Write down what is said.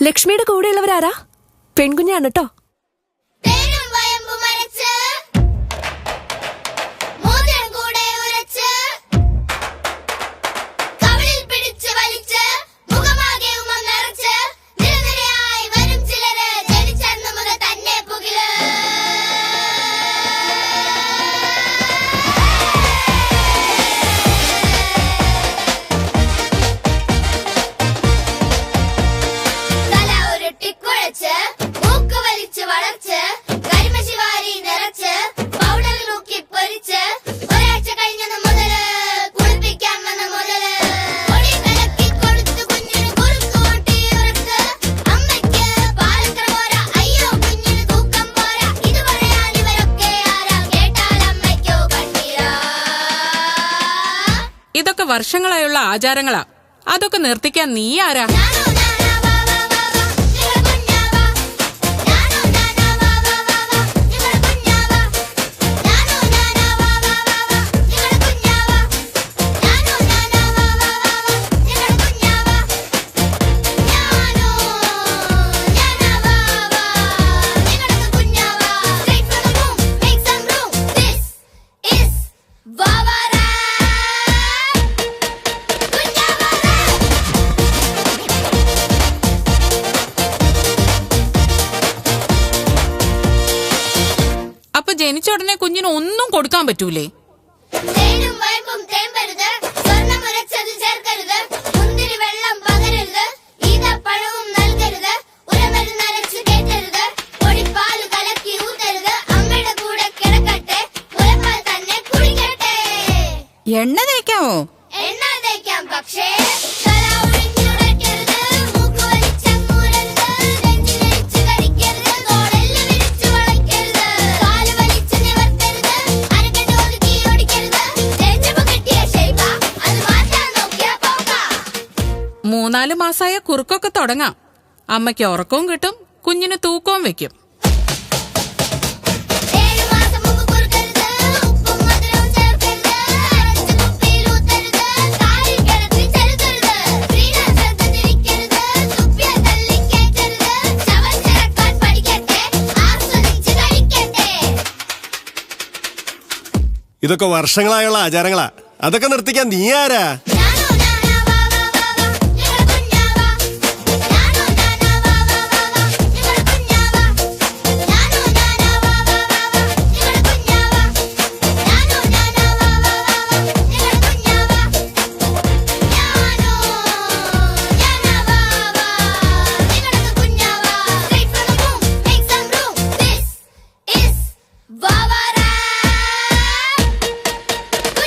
ലക്ഷ്മിയുടെ കൂടെയുള്ളവരാരാ? പെൺകുഞ്ഞാണ് കേട്ടോ. ഇതൊക്കെ വർഷങ്ങളായുള്ള ആചാരങ്ങളാ. അതൊക്കെ നിർത്തിക്കാൻ നീ ആരാ? അപ്പൊ ജനിച്ച ഉടനെ കുഞ്ഞിന് ഒന്നും കൊടുക്കാൻ പറ്റൂലേ? എണ്ണ തേക്കാമോ? എണ്ണ തേക്കാം, പക്ഷേ മൂന്നാല് മാസായ കുറുക്കൊക്കെ തുടങ്ങാം. അമ്മയ്ക്ക് ഉറക്കവും കിട്ടും, കുഞ്ഞിന് തൂക്കവും വെക്കും. ഇതൊക്കെ വർഷങ്ങളായുള്ള ആചാരങ്ങളാ. അതൊക്കെ നിർത്തിക്കാൻ നീ ആരാ?